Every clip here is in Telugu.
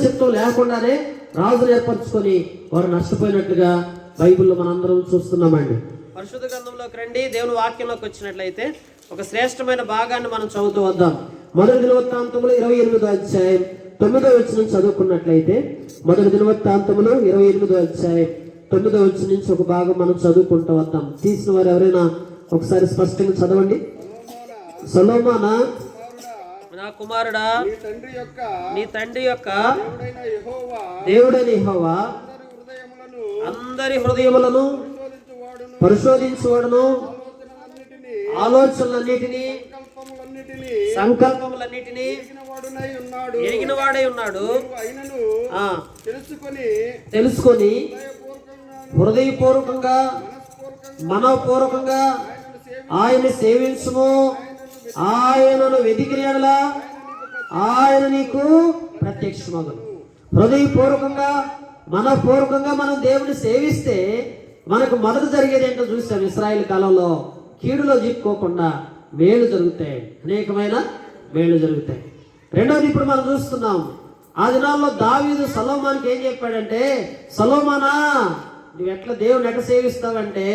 చిత్తం లేకుండానే రాజులు ఏర్పరచుకొని వారు నష్టపోయినట్లుగా బైబిల్లో మనందరం చూస్తున్నామండి. పరిశుద్ధ గ్రంథంలోకి రండి. దేవుని వాక్యంలోకి వచ్చినట్లయితే ఒక శ్రేష్టమైన భాగాన్ని మనం చదువుతూ వద్దాం. మొదటి దినవృత్తాంతములు 28వ అధ్యాయం 9వ వచనం చదువుకున్నట్లయితే, మొదటి దినవృత్తాంతములు 28వ అధ్యాయం 9వ వచనం నుంచి ఒక భాగం మనం చదువుకుంటూ వద్దాం. తీసిన వారు ఎవరైనా ఒకసారి స్పష్టంగా చదవండి. సొలొమోనా, నా కుమారుడా, నీ తండ్రి యొక్క దేవుడైన యెహోవా అందరి హృదయములను పరిశోధించువాడును, ఆలోచనలన్నిటినీ సంకల్పములన్నిటినీ ఎరిగిన వాడై ఉన్నాడు. తెలుసుకొని హృదయపూర్వకంగా మనపూర్వకంగా ఆయన సేవించుము. ఆయనను వెతికిన యెడల ఆయన నీకు ప్రత్యక్షమగును. హృదయపూర్వకంగా మనపూర్వకంగా మనం దేవుని సేవిస్తే మనకు మొదట జరిగేది ఏంటో చూసాం. ఇశ్రాయేలు కాలంలో కీడులో చిక్కుకోకుండా మేలు జరుగుతాయి, అనేకమైన మేలు జరుగుతాయి. రెండవది ఇప్పుడు మనం చూస్తున్నాం, ఆ దినాల్లో దావీదు సొలొమోనుకి ఏం చెప్పాడంటే, సొలొమోనా నువ్వు ఎట్లా దేవుని ఎట్లా సేవిస్తావంటే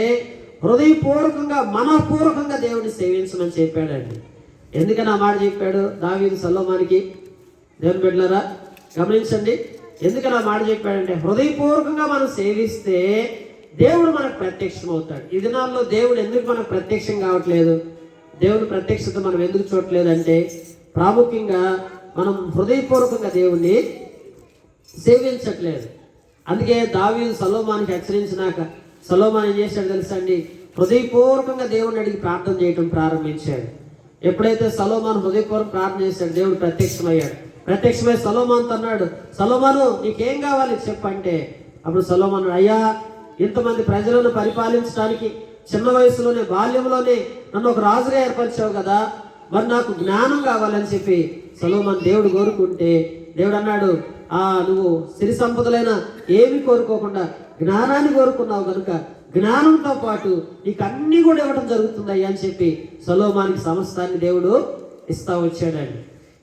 హృదయపూర్వకంగా మనపూర్వకంగా దేవుని సేవించమని చెప్పాడండి. ఎందుకని ఆ మాట చెప్పాడు దావీదు సొలొమోనుకి? దేవుని బిడ్డలారా గమనించండి, ఎందుకని ఆ మాట చెప్పాడంటే హృదయపూర్వకంగా మనం సేవిస్తే దేవుడు మనకు ప్రత్యక్షం అవుతాడు. ఈ దినాల్లో దేవుడు ఎందుకు మనకు ప్రత్యక్షం కావట్లేదు, దేవుని ప్రత్యక్షత మనం ఎందుకు చూడట్లేదు అంటే, ప్రాముఖ్యంగా మనం హృదయపూర్వకంగా దేవుణ్ణి సేవించట్లేదు. అందుకే దావీదు సొలొమోనుకి హెచ్చరించినాక సొలొమోను ఏం చేశాడు తెలుసా అండి? హృదయపూర్వకంగా దేవుని అడిగి ప్రార్థన చేయడం ప్రారంభించాడు. ఎప్పుడైతే సొలొమోను హృదయపూర్వక ప్రార్థన చేశాడు, దేవుడు ప్రత్యక్షమయ్యాడు. ప్రత్యక్షమై సొలొమోనుతో అన్నాడు, సొలొమోను నీకేం కావాలి చెప్పంటే, అప్పుడు సొలొమోను, అయ్యా ఇంతమంది ప్రజలను పరిపాలించడానికి చిన్న వయసులోనే బాల్యంలోనే నన్ను ఒక రాజుగా ఏర్పరిచావు కదా, మరి నాకు జ్ఞానం కావాలని చెప్పి సొలొమోను దేవుడు కోరుకుంటే, దేవుడు అన్నాడు, నువ్వు సిరి సంపదలైన ఏమి కోరుకోకుండా జ్ఞానాన్ని కోరుకున్నావు కనుక జ్ఞానంతో పాటు నీకు అన్ని కూడా ఇవ్వడం జరుగుతుందయ్యా అని చెప్పి సొలొమోనుకి సమస్తాన్ని దేవుడు ఇస్తా వచ్చాడండి.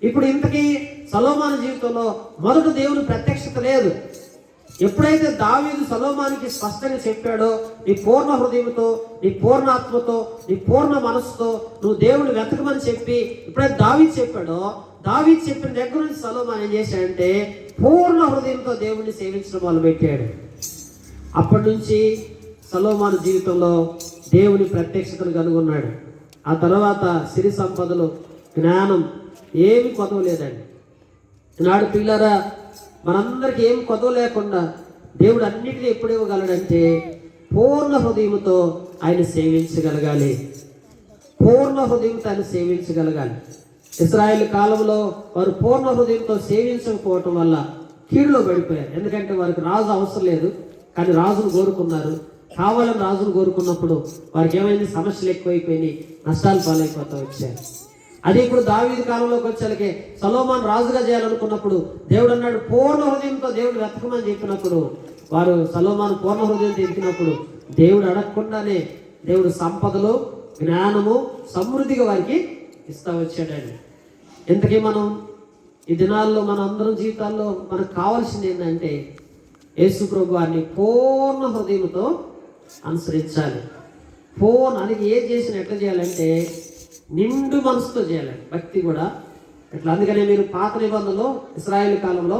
ఇప్పుడు ఇంతకీ సొలొమోను జీవితంలో మొదట దేవుని ప్రత్యక్షత లేదు. ఎప్పుడైతే దావీదు సొలొమోనుకి స్పష్టంగా చెప్పాడో, నీ పూర్ణ హృదయంతో, నీ పూర్ణ ఆత్మతో, నీ పూర్ణ మనసుతో నువ్వు దేవుని వెతకమని చెప్పి ఎప్పుడైతే దావీదు చెప్పాడో, దావీదు చెప్పిన దగ్గర నుంచి సొలొమోను ఏం చేశాడంటే పూర్ణ హృదయంతో దేవుణ్ణి సేవించడం మొదలుపెట్టాడు. అప్పటి నుంచి సొలొమోను జీవితంలో దేవుని ప్రత్యక్షతను కనుగొన్నాడు. ఆ తర్వాత సిరి సంపదలు, జ్ఞానం ఏమి కొదవ లేదండి. నాడు పిల్లరా, మనందరికీ ఏం కొదవ లేకుండా దేవుడు అన్నిటినీ ఎప్పుడు ఇవ్వగలడంటే పూర్ణ హృదయంతో ఆయన సేవించగలగాలి. పూర్ణ హృదయంతో ఆయన సేవించగలగాలి. ఇశ్రాయేలు కాలంలో వారు పూర్ణ హృదయంతో సేవించకపోవటం వల్ల కీడులో పడిపోయారు. ఎందుకంటే వారికి రాజు అవసరం లేదు, కానీ రాజును కోరుకున్నారు. కావాలని రాజును కోరుకున్నప్పుడు వారికి ఏమైంది, సమస్యలు ఎక్కువైపోయినాయి, నష్టాలు పాలైపోతూ వచ్చారు. అది ఇప్పుడు దావీదు కాలంలోకి వచ్చేలకే సొలొమోను రాజుగా చేయాలనుకున్నప్పుడు దేవుడు అన్నాడు పూర్ణ హృదయంతో దేవుడు వెతకమని చెప్పినప్పుడు వారు సొలొమోను పూర్ణ హృదయంతో ఎదిగినప్పుడు దేవుడు అడగకుండానే దేవుడు సంపదలు, జ్ఞానము సమృద్ధిగా వారికి ఇస్తా వచ్చాడండి. ఇంతకీ మనం ఈ దినాల్లో మన అందరం జీవితాల్లో మనకు కావాల్సింది ఏంటంటే యేసు ప్రభు వారిని పూర్ణ హృదయంతో అనుసరించాలి. అది ఏం చేసిన ఎట్లా చేయాలంటే నిండు మనసుతో చేయాలండి. భక్తి కూడా ఇట్లా. అందుకనే మీరు పాత నిబంధనలో ఇశ్రాయేలు కాలంలో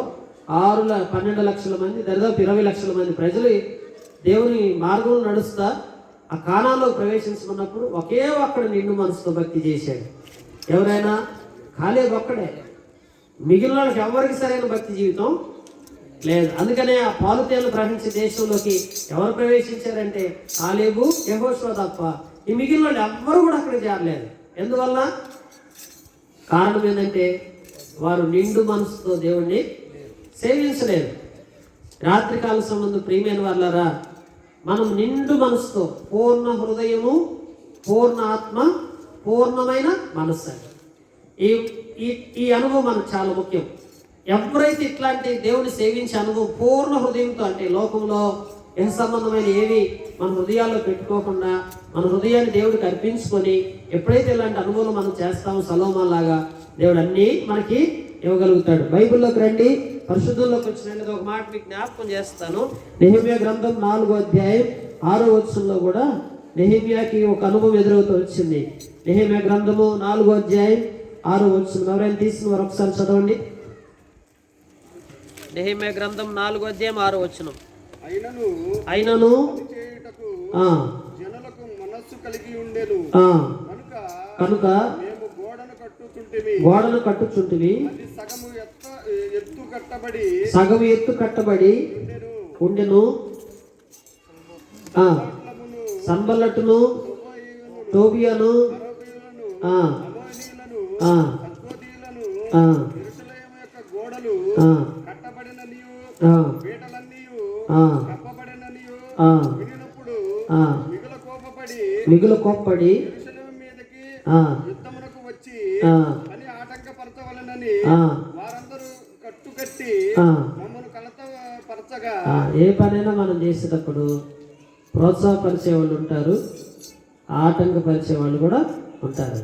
12 లక్షల మంది, దాదాపు 20 లక్షల మంది ప్రజలు దేవుని మార్గంలో నడుస్తా ఆ కానాల్లో ప్రవేశించుకున్నప్పుడు ఒకే ఒక్కడు నిండు మనసుతో భక్తి చేశాడు. ఎవరైనా? కాలేబు ఒక్కడే. మిగిలిన వాళ్ళకి ఎవరికి సరైన భక్తి జీవితం లేదు. అందుకనే ఆ పాలుతేళ్లు ప్రవహించే దేశంలోకి ఎవరు ప్రవేశించారంటే కాలేబు, యెహోషువ తప్ప ఈ మిగిలిన వాళ్ళు ఎవ్వరు కూడా అక్కడ చేరలేదు. ఎందువల్ల? కారణం ఏంటంటే వారు నిండు మనసుతో దేవుణ్ణి సేవించలేదు. రాత్రికాల సంబంధం ప్రియమైన వాళ్ళారా, మనం నిండు మనసుతో, పూర్ణ హృదయము, పూర్ణ ఆత్మ, పూర్ణమైన మనస్సు, ఈ అనుభవం మనకు చాలా ముఖ్యం. ఎవరైతే ఇట్లాంటి దేవుని సేవించే అనుభవం పూర్ణ హృదయంతో, అంటే లోకంలో ఏ సంబంధమైన ఏవి మన హృదయాల్లో పెట్టుకోకుండా మన హృదయాన్ని దేవుడికి అర్పించుకొని ఎప్పుడైతే ఇలాంటి అనుభవం మనం చేస్తామో సొలొమోను లాగా దేవుడు అన్నీ మనకి ఇవ్వగలుగుతాడు. బైబిల్లోకి రండి, పరిశుద్ధంలోకి వచ్చిన ఒక మాట మీకు జ్ఞాపకం చేస్తాను. నెహెమ్యా గ్రంథం 4వ అధ్యాయం 6వ వచనంలో కూడా నెహెమ్యాకి ఒక అనుభవం ఎదురవుతూ వచ్చింది. నెహెమ్యా గ్రంథము 4వ అధ్యాయం 6వ వచనం ఎవరైనా తీసిన వారు ఒకసారి చదవండి. నెహెమ్యా గ్రంథం 4వ అధ్యాయం 6వ వచనం. అయినను జనులకు మనస్సు కలిగి ఉండెను కనుక గోడను కట్టుచుంటివి, సగము ఎత్తు కట్టబడి ఉండెను. సంబల్లటును టోబియాను మిగులు కోప్పడి యుద్ధమునకు వచ్చి పని ఆటంకపరచవలనని వారందరూ కట్టుకట్టి మమ్మల్ని కలతపరచగా. ఏ పనైనా మనం చేసేటప్పుడు ప్రోత్సాహపరిచే వాళ్ళు ఉంటారు, ఆటంకపరిచే వాళ్ళు కూడా ఉంటారు.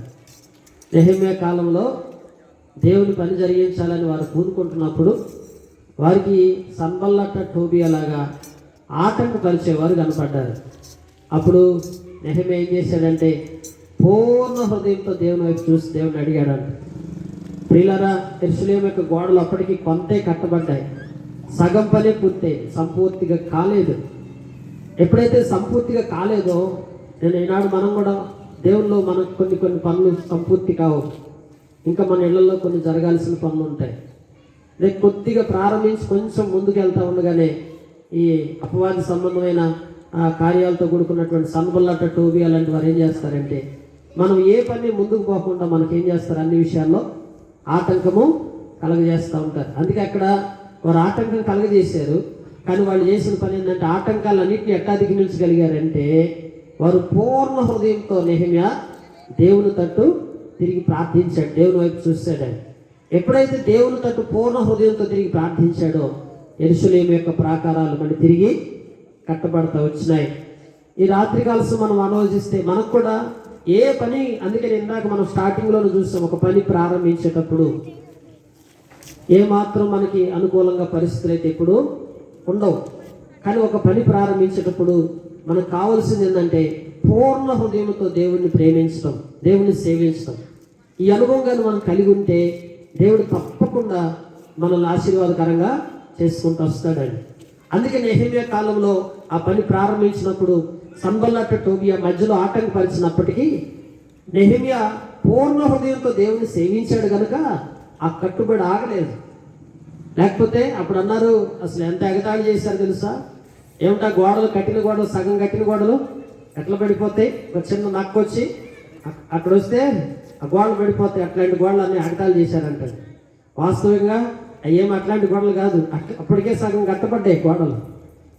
నెహెమ్యా కాలంలో దేవుని పని జరిగించాలని వారు పూనుకుంటున్నప్పుడు వారికి సంబల్లట టోబియా లాగా ఆటంకపరిచేవారు కనపడ్డారు. అప్పుడు నెహెమ్యా ఏం చేశాడంటే పూర్ణ హృదయంతో దేవుని వైపు చూసి దేవుని అడిగాడంట. ప్రియులారా, యెరూషలేము యొక్క గోడలు అప్పటికి కొంతే కట్టబడ్డాయి, సగం పని పూర్తి, సంపూర్తిగా కాలేదు. ఎప్పుడైతే సంపూర్తిగా కాలేదో, నేను ఈనాడు మనం కూడా దేవుల్లో మనకు కొన్ని పనులు సంపూర్తి కావు, ఇంకా మన ఇళ్లలో కొన్ని జరగాల్సిన పనులు ఉంటాయి. రేపు కొద్దిగా ప్రారంభించి కొంచెం ముందుకు వెళ్తా ఉండగానే ఈ అపవాది సంబంధమైన కార్యాలతో కూడుకున్నటువంటి సంబల్లట టోబియా లాంటి వారు ఏం చేస్తారంటే మనం ఏ పని ముందుకు పోకుండా మనకేం చేస్తారు, అన్ని విషయాల్లో ఆటంకము కలగజేస్తూ ఉంటారు. అందుకే అక్కడ వారు ఆటంకం కలగజేశారు. కానీ వాళ్ళు చేసిన పని ఏంటంటే ఆటంకాలన్నింటినీ ఎట్టా దిగమించగలిగారంటే వారు పూర్ణ హృదయంతో నెహెమ్యా దేవుని తట్టు తిరిగి ప్రార్థించాడు, దేవుని వైపు చూశాడు. ఆయన ఎప్పుడైతే దేవుని తట్టు పూర్ణ హృదయంతో తిరిగి ప్రార్థించాడో యెరూషలేము యొక్క ప్రాకారాలు మళ్ళీ తిరిగి కట్టబడతా వచ్చినాయి. ఈ రాత్రికాల మనం ఆలోచిస్తే మనకు కూడా ఏ పని, అందుకని ఇందాక మనం స్టార్టింగ్లోనే చూస్తాం, ఒక పని ప్రారంభించేటప్పుడు ఏమాత్రం మనకి అనుకూలంగా పరిస్థితులు అయితే ఇప్పుడు ఉండవు. కానీ ఒక పని ప్రారంభించేటప్పుడు మనకు కావాల్సింది ఏంటంటే పూర్ణ హృదయంతో దేవుడిని ప్రేమించడం, దేవుడిని సేవించడం. ఈ అనుభవం కానీ మనం కలిగి ఉంటే దేవుడు తప్పకుండా మనల్ని ఆశీర్వాదకరంగా చేసుకుంటూ వస్తాడండి. అందుకే నెహెమ్యా కాలంలో ఆ పని ప్రారంభించినప్పుడు సంబల్లట టోబియా మధ్యలో ఆటంకపరిచినప్పటికీ నెహెమ్యా పూర్ణ హృదయంతో దేవుని సేవించాడు కనుక ఆ కట్టుబడి ఆగలేదు. లేకపోతే అప్పుడు అన్నారు, అసలు ఎంత ఎగతాళి చేశారు తెలుసా, ఏమిటా గోడలు, కట్టిన గోడలు, సగం కట్టిన గోడలు ఎట్లా పడిపోతాయి, ఒక చిన్న నక్కు వచ్చి అక్కడ వస్తే ఆ గోడలు పడిపోతాయి, అట్లాంటి గోడలు అన్నీ ఎగతాళి చేశారంట. వాస్తవంగా ఏం అట్లాంటి గోడలు కాదు, అప్పటికే సగం కట్టబడ్డాయి గోడలు.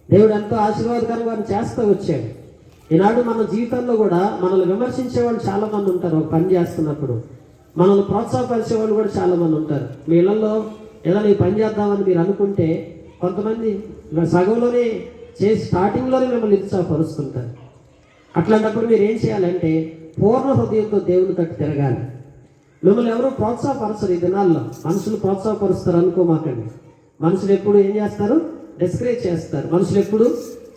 దేవుడు ఎంతో ఆశీర్వాదకరంగా చేస్తూ వచ్చాడు. ఈనాడు మన జీవితంలో కూడా మనల్ని విమర్శించే వాళ్ళు చాలామంది ఉంటారు. ఒక పని చేస్తున్నప్పుడు మనల్ని ప్రోత్సాహపరిచే వాళ్ళు కూడా చాలామంది ఉంటారు. మీ ఇళ్లలో ఏదైనా ఈ పని చేద్దామని మీరు అనుకుంటే కొంతమంది సగంలోనే చేసి స్టార్టింగ్లోనే మిమ్మల్ని నిరుత్సాహపరుస్తుంటారు. అట్లాంటప్పుడు మీరు ఏం చేయాలంటే పూర్ణ హృదయంతో దేవుని తట్టు తిరగాలి. మిమ్మల్ని ఎవరు ప్రోత్సాహపరచరు. ఈ దినాల్లో మనుషులు ప్రోత్సాహపరుస్తారు అనుకోమాకండి. మనుషులు ఎప్పుడు ఏం చేస్తారు, డిస్కరేజ్ చేస్తారు. మనుషులు ఎప్పుడు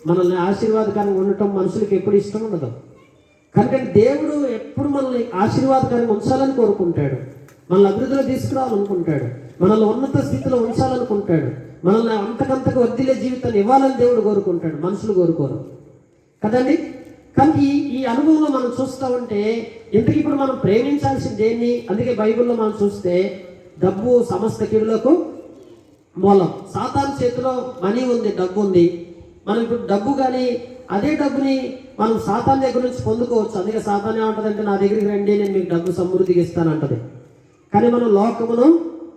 మనల్ని ఆశీర్వాదకరంగా ఉండటం మనుషులకి ఎప్పుడు ఇష్టం ఉండదు. కనుక దేవుడు ఎప్పుడు మనల్ని ఆశీర్వాదకరంగా ఉంచాలని కోరుకుంటాడు, మనల్ని అభివృద్ధిలో తీసుకురావాలనుకుంటాడు, మనల్ని ఉన్నత స్థితిలో ఉంచాలనుకుంటాడు, మనల్ని అంతకంతకు వర్ధిల్లే జీవితాన్ని ఇవ్వాలని దేవుడు కోరుకుంటాడు, మనుషులు కోరుకోరు కదండి. కానీ ఈ అనుభవంలో మనం చూస్తూ ఉంటే ఇంతకు ఇప్పుడు మనం ప్రేమించాల్సింది దేన్ని? అందుకే బైబిల్లో మనం చూస్తే డబ్బు సమస్త కీడులకు మూలం. సాతాను చేతిలో మనీ ఉంది, డబ్బు ఉంది. మనం ఇప్పుడు డబ్బు కానీ అదే డబ్బుని మనం సాతాను దగ్గర నుంచి పొందుకోవచ్చు. అందుకే సాతాను ఏమంటదంటే నా దగ్గరికి రండి, నేను మీకు డబ్బు సమృద్ధిగా ఇస్తానంటది. కానీ మనం లోకమును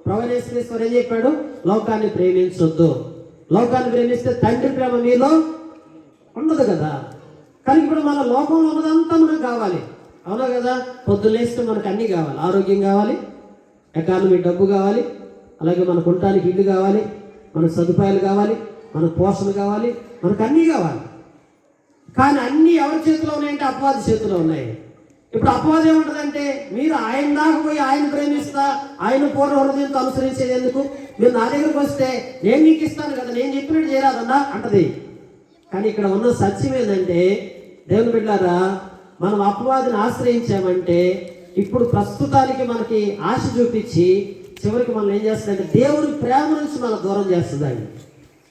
ప్రవణేశ్వరేశ్వరు ఏం చెప్పాడు, లోకాన్ని ప్రేమించొద్దు. లోకాన్ని ప్రేమిస్తే తండ్రి ప్రేమ మీలో ఉండదు కదా. కానీ ఇప్పుడు మన లోకంలో ఉన్నదంతా మనకు కావాలి, అవునా కదా. పొద్దులేస్తే మనకు అన్నీ కావాలి, ఆరోగ్యం కావాలి, ఎకానమీ డబ్బు కావాలి, అలాగే మనకు ఉండటానికి ఇల్లు కావాలి, మనకు సదుపాయాలు కావాలి, మనకు పోషణ కావాలి, మనకు అన్నీ కావాలి. కానీ అన్నీ ఎవరి చేతిలో ఉన్నాయంటే అపవాది చేతిలో ఉన్నాయి. ఇప్పుడు అపవాదం ఏముంటుందంటే, మీరు ఆయన దాకా పోయి ఆయన ప్రేమిస్తా, ఆయన పూర్ణ హృదయంతో అనుసరించేది ఎందుకు, మీరు నా దగ్గరకు వస్తే నేను నీకు ఇస్తాను కదా, నేను చెప్పినట్టు చేయరాదన్నా అంటది. కానీ ఇక్కడ ఉన్న సత్యం ఏంటంటే, దేవుని బిడ్డలారా, మనం అపవాదిని ఆశ్రయించామంటే ఇప్పుడు ప్రస్తుతానికి మనకి ఆశ చూపించి చివరికి మనం ఏం చేస్తుందంటే దేవుని ప్రేమ నుంచి మనం దూరం చేస్తుందండి.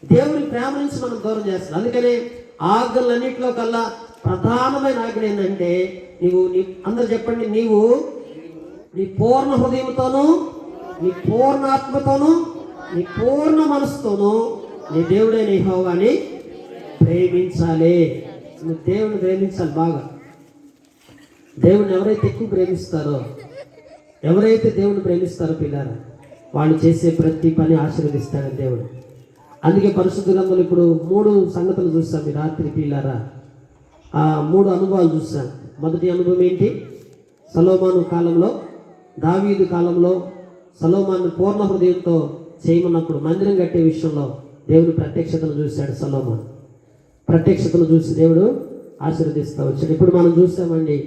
దేవుని ప్రేమ నుంచి మనం దూరం చేస్తుంది. అందుకనే ఆజ్ఞలన్నింటిలో కల్లా ప్రధానమైన ఆజ్ఞ ఏంటంటే, అందరు చెప్పండి, నీవు నీ పూర్ణ హృదయంతోనూ, నీ పూర్ణ ఆత్మతోనూ, నీ పూర్ణ మనసుతోనూ నీ దేవుడైన యెహోవాని ప్రేమించాలి. నువ్వు దేవుని ప్రేమించాలి బాగా. దేవుని ఎవరైతే ఎక్కువ ప్రేమిస్తారో, ఎవరైతే దేవుని ప్రేమిస్తారో పిల్లారా, వాళ్ళు చేసే ప్రతి పని ఆశీర్వదిస్తాడు దేవుడు. అందుకే పరిశుద్ధ గ్రంథంలో ఇప్పుడు 3 సంగతులు చూస్తాం ఈ రాత్రి పిల్లారా. ఆ 3 అనుభవాలు చూస్తాం. మొదటి అనుభవం ఏంటి? సొలొమోను కాలంలో, దావీదు కాలంలో సొలొమోను పూర్ణ హృదయంతో చేయమన్నప్పుడు మందిరం కట్టే విషయంలో దేవుడు ప్రత్యక్షతను చూశాడు. సొలొమోను ప్రత్యక్షతను చూసి దేవుడు ఆశీర్వదిస్తూ వచ్చాడు. ఇప్పుడు మనం చూసామండి,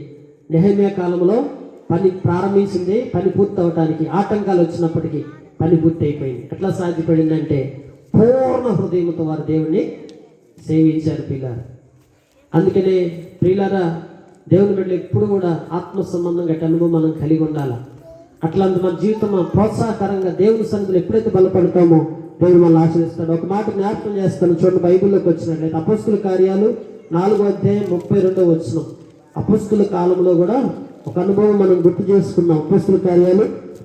నెహెమ్యా కాలంలో పని ప్రారంభించింది, పని పూర్తి అవటానికి ఆటంకాలు వచ్చినప్పటికీ పని పూర్తి అయిపోయింది. ఎట్లా సాధ్యపడిందంటే పూర్ణ హృదయంతో వారు దేవుణ్ణి సేవించారు పిల్లారా. అందుకనే ప్రియులారా, దేవుని బిడ్డలు ఎప్పుడు కూడా ఆత్మ సంబంధం గట్టి అనుభవం మనం కలిగి ఉండాలి. అట్లాంటి మన జీవితం ప్రోత్సాహకరంగా దేవుని సన్నిధిలో ఎప్పుడైతే బలపడతామో దేవుడు మనల్ని ఆశీర్వదిస్తాడు. ఒక మాట జ్ఞాపకం చేస్తాను చూడండి, బైబిల్లోకి వచ్చినట్లయితే అపొస్తలుల కార్యాలు 4:32 అపొస్తలుల కాలంలో కూడా ఒక అనుభవం మనం గుర్తు చేసుకున్నాం. అపొస్తలుల కార్యాలు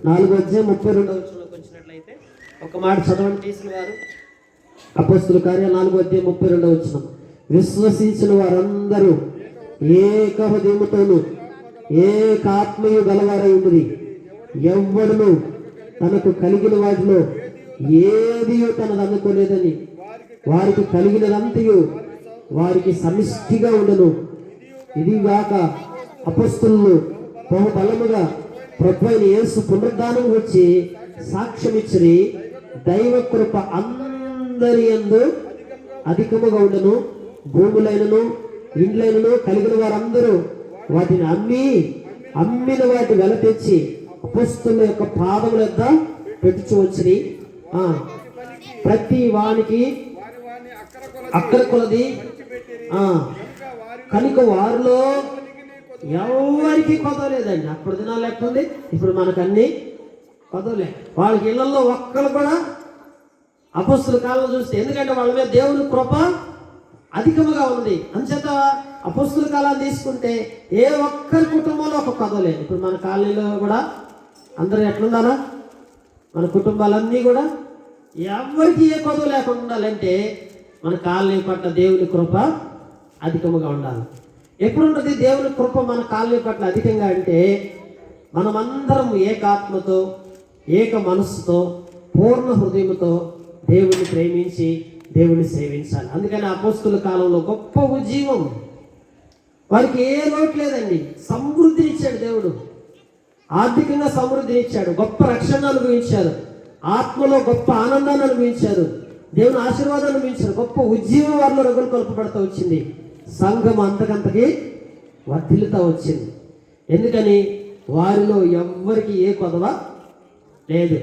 4:32 వచ్చినట్లయితే ఒక మాట చదవండి తీసిన వారు. అపొస్తలుల కార్యాలు 4:32 విశ్వసించిన వారందరూ ఏక హృదయముతోను ఏకాత్మయు గలవారై ఉన్నది, ఎవ్వడును తనకు కలిగిన వాటిలో ఏదియో తనది అనుకోలేదని, వారికి కలిగినదంతయు వారికి సమిష్టిగా ఉండను. ఇదిగాక అపొస్తలులు బహుబలముగా ప్రభువైన యేసు పునరుద్ధానం వచ్చి సాక్ష్యమిచ్చిరి. దైవ కృప అందరి యందు అధికముగా ఉండను. భూములైనను ఇండ్లైనను కలిగిన వారందరూ వాటిని అమ్మిన వాటి వెల తెచ్చి అపొస్తలుల యొక్క పాదముల యొద్ద పెట్టుచు వచ్చిరి. ప్రతి వానికి అక్కర కొలది కనుక వారిలో ఎవరికి కొదవలేదండి. అప్పుడు దినాలు ఎట్లుంది, ఇప్పుడు మనకన్నీ కొదవలే. వాళ్ళకి ఇళ్లలో ఒక్కరు కూడా అపొస్తలుల కాలంలో చూస్తే, ఎందుకంటే వాళ్ళ మీద దేవుని కృప అధికముగా ఉంది. అంచేత అపొస్తలుల కాలాన్ని తీసుకుంటే ఏ ఒక్కరి కుటుంబంలో ఒక కొదవలేదు. ఇప్పుడు మన కాలనీలో కూడా అందరూ ఎట్లుండాలా, మన కుటుంబాలన్నీ కూడా ఎవరికి ఏ కొదవ లేకుండా ఉండాలంటే మన కాలనీ పట్ల దేవుని కృప అధికముగా ఉండాలి. ఎప్పుడు ఉంటుంది దేవుని కృప మన కాలనీ పట్ల అధికంగా అంటే మనమందరం ఏకాత్మతో ఏక మనస్సుతో పూర్ణ హృదయంతో దేవుణ్ణి ప్రేమించి దేవుణ్ణి సేవించాలి. అందుకని అపొస్తలుల కాలంలో గొప్ప ఉజ్జీవం, వారికి ఏ లోటు లేదండి. సమృద్ధినిచ్చాడు దేవుడు, ఆర్థికంగా సమృద్ధినిచ్చాడు, గొప్ప రక్షణ అనుభవించారు, ఆత్మలో గొప్ప ఆనందాన్ని అనుభవించారు, దేవుని ఆశీర్వాదాన్ని అనుభవించారు. గొప్ప ఉజ్జీవం వారిలో రగులు కలుపబడతా వచ్చింది. సంఘం అంతకంతకి వర్ధిల్లుతా వచ్చింది. ఎందుకని వారిలో ఎవ్వరికి ఏ కొదవ లేదు.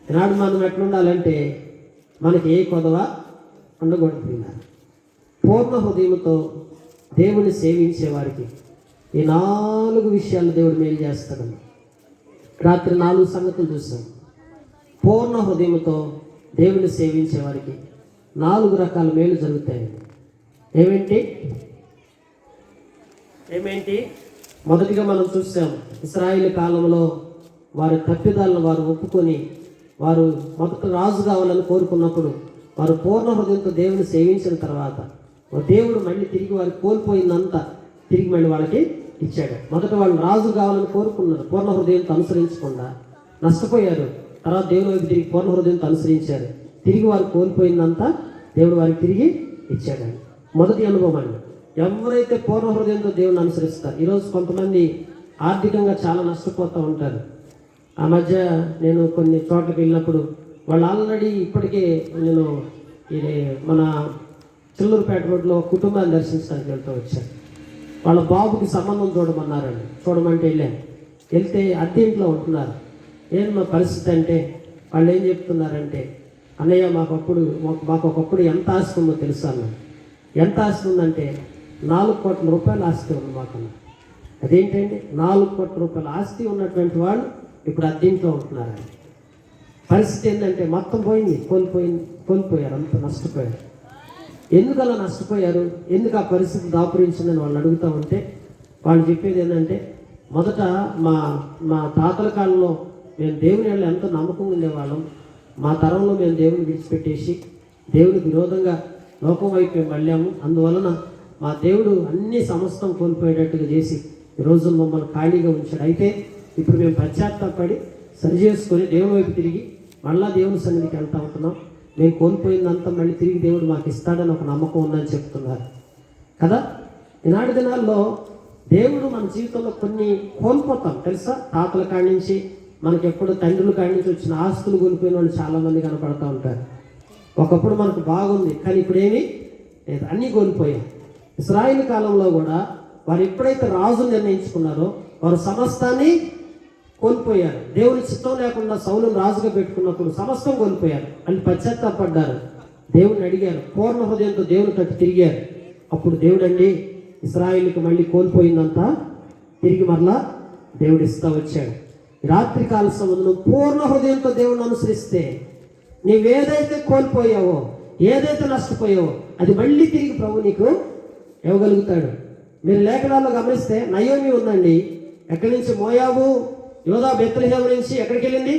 ఈనాడు మనం ఎట్లుండాలంటే మనకి ఏ కొదవ ఉండకూడదు. పూర్ణ హృదయంతో దేవుని సేవించే వారికి ఈ 4 విషయాలు దేవుడు మేలు చేస్తాడు. రాత్రి 4 సంగతులు చూసాం. పూర్ణ హృదయంతో దేవుని సేవించే వారికి 4 రకాల మేలు జరుగుతాయి. ఏమేంటి? మొదటిగా మనం చూసాం, ఇశ్రాయేలు కాలంలో వారి తప్పిదాలను వారు ఒప్పుకొని వారు మొదట రాజు కావాలని కోరుకున్నప్పుడు వారు పూర్ణ హృదయంతో దేవుని సేవించిన తర్వాత దేవుడు మళ్ళీ తిరిగి వారికి కోల్పోయిందంతా తిరిగి మళ్ళీ వాళ్ళకి ఇచ్చాడు. మొదట వాళ్ళు రాజు కావాలని కోరుకున్నారు, పూర్ణ హృదయంతో అనుసరించకుండా నష్టపోయారు. తర్వాత దేవుని వైపు తిరిగి పూర్ణ హృదయంతో అనుసరించారు, తిరిగి వారు కోల్పోయిందంతా దేవుడు వారికి తిరిగి ఇచ్చాడు. మొదటి అనుభవం అండి. ఎవరైతే పూర్ణ హృదయంతో దేవుని అనుసరిస్తారు, ఈరోజు కొంతమంది ఆర్థికంగా చాలా నష్టపోతూ ఉంటారు. ఆ మధ్య నేను కొన్ని చోట్లకి వెళ్ళినప్పుడు వాళ్ళు ఆల్రెడీ ఇప్పటికే నేను ఇది మన చిల్లూరుపేట రోడ్లో కుటుంబాన్ని దర్శించడానికి వెళ్తూ వచ్చాను. వాళ్ళ బాబుకి సంబంధం చూడమన్నారండి. చూడమంటే వెళ్తే అద్దె ఇంట్లో ఉంటున్నారు. ఏం మా పరిస్థితి అంటే వాళ్ళు ఏం చెప్తున్నారంటే, అన్నయ్య మాకు ఒకప్పుడు ఎంత ఆస్తి ఉందో తెలుసా అన్న. ఎంత ఆస్తి ఉందంటే 4 కోట్ల రూపాయల ఆస్తి ఉంది మాకన్నా. అదేంటండి 4 కోట్ల రూపాయల ఆస్తి ఉన్నటువంటి వాళ్ళు ఇప్పుడు అద్దెంట్లో ఉంటున్నారండి. పరిస్థితి ఏంటంటే మొత్తం పోయింది, కోల్పోయారు, అంత నష్టపోయారు. ఎందుకు అలా నష్టపోయారు, ఎందుకు ఆ పరిస్థితి దాపురించిందని వాళ్ళు అడుగుతూ ఉంటే వాళ్ళు చెప్పేది ఏంటంటే, మొదట మా తాతల కాలంలో మేము దేవుని వల్ల ఎంతో నమ్మకంగా ఉండేవాళ్ళం. మా తరంలో మేము దేవుని విడిచిపెట్టేసి దేవునికి విరోధంగా లోకం వైపు మేము వెళ్ళాము. అందువలన మా దేవుడు అన్ని సమస్తం కోల్పోయేటట్టుగా చేసి ఈరోజు మమ్మల్ని ఖాళీగా ఉంచాడు. అయితే ఇప్పుడు మేము పశ్చాత్తాపడి సరి చేసుకొని దేవుని వైపు తిరిగి మళ్ళా దేవుని సన్నిధికి వెళ్తూ ఉంటున్నాం. మేము కోల్పోయిందంతా మళ్ళీ తిరిగి దేవుడు మాకు ఇస్తాడని ఒక నమ్మకం ఉందని చెప్తున్నారు కదా. ఈనాటి దినాల్లో దేవుడు మన జీవితంలో కొన్ని కోల్పోతాం తెలుసా. తాతల కాడి నుంచి మనకి ఎప్పుడు తండ్రుల కాడి నుంచి వచ్చిన ఆస్తులు కోల్పోయిన వాళ్ళు చాలామంది కనపడుతూ ఉంటారు. ఒకప్పుడు మనకు బాగుంది, కానీ ఇప్పుడేమీ లేదు, అన్నీ కోల్పోయాం. ఇశ్రాయేలు కాలంలో కూడా వారు ఎప్పుడైతే రాజు నిర్ణయించుకున్నారో వారు సమస్తాన్ని కోల్పోయారు. దేవుని చిత్తం లేకుండా సౌలును రాజుగా పెట్టుకున్నప్పుడు సమస్తం కోల్పోయారు. అని పశ్చాత్తాపడ్డారు, దేవుని అడిగారు, పూర్ణ హృదయంతో దేవుని తట్టు తిరిగారు. అప్పుడు దేవుడు అండి ఇశ్రాయేలుకి మళ్ళీ కోల్పోయిందంతా తిరిగి మరలా దేవుడు ఇస్తా వచ్చాడు. రాత్రి కాల సమయంలో పూర్ణ హృదయంతో దేవుడిని అనుసరిస్తే నీవేదైతే కోల్పోయావో, ఏదైతే నష్టపోయావో అది మళ్ళీ తిరిగి ప్రభు నీకు ఇవ్వగలుగుతాడు. మీరు లేఖనాల్లో గమనిస్తే నయోమి ఉందండి, ఎక్కడి నుంచి మోయాబు యోధా బెత్లెహేము నుంచి ఎక్కడికి వెళ్ళింది.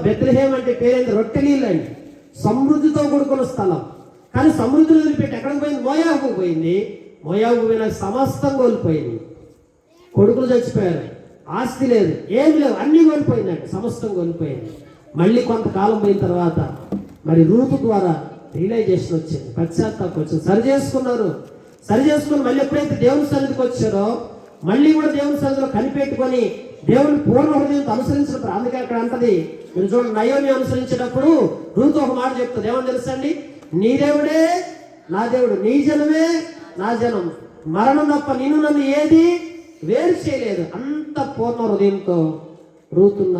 బెత్లెహేము అంటే పేరేంటి, రొట్టెలీలు అండి, సమృద్ధితో కూడుకున్న స్థలం. కానీ సమృద్ధిని వదిలిపెట్టి ఎక్కడికి పోయింది, మోయాబు పోయింది. మోయాబు పోయిన సమస్తం కోల్పోయింది. కొడుకులు చచ్చిపోయారు, ఆస్తి లేదు, ఏమి లేవు, అన్నీ కోల్పోయిందండి, సమస్తం కోల్పోయింది. మళ్ళీ కొంతకాలం పోయిన తర్వాత మరి రూతు ద్వారా రియలైజేషన్ వచ్చింది, పశ్చాత్తాపం వచ్చింది, సరి చేసుకుని మళ్ళీ ఎప్పుడైతే దేవుని సన్నిధికి వచ్చారో మళ్ళీ కూడా దేవుని సన్నిధిలో కనిపెట్టుకొని దేవుని పూర్ణ హృదయంతో అనుసరించినప్పుడు, అందుకే అక్కడ అంటది మీరు చూడండి, నయోమి అనుసరించేటప్పుడు రూతు ఒక మాట చెప్తుంది, ఏమని తెలుసండి, నీ దేవుడే నా దేవుడు, నీ జనమే నా జనం, మరణం తప్ప నిన్ను నన్ను ఏది వేరు చేయలేదు. అంత పూర్ణ హృదయంతో రూతున్న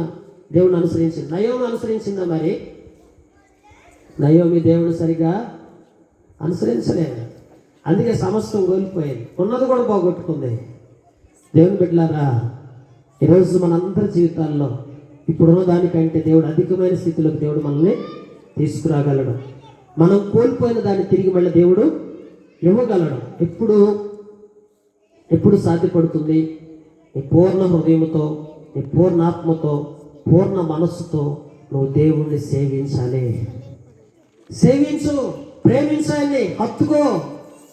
దేవుని అనుసరించింది. నయోమి అనుసరించిందా మరి? నయోమి దేవుడు సరిగా అనుసరించలేదు, అందుకే సమస్తం కోల్పోయింది, ఉన్నది కూడా పోగొట్టుకుంది. దేవుని బిడ్డలారా, ఈరోజు మనందరి జీవితాల్లో ఇప్పుడున్న దానికంటే దేవుడు అధికమైన స్థితిలోకి దేవుడు మనల్ని తీసుకురాగలడు. మనం కోల్పోయిన దాన్ని తిరిగి మళ్ళీ దేవుడు ఇవ్వగలడు. ఎప్పుడు సాధ్యపడుతుంది? నీ పూర్ణ హృదయంతో, నీ పూర్ణాత్మతో, పూర్ణ మనస్సుతో నువ్వు దేవుణ్ణి సేవించు, ప్రేమించాలని, హత్తుకో.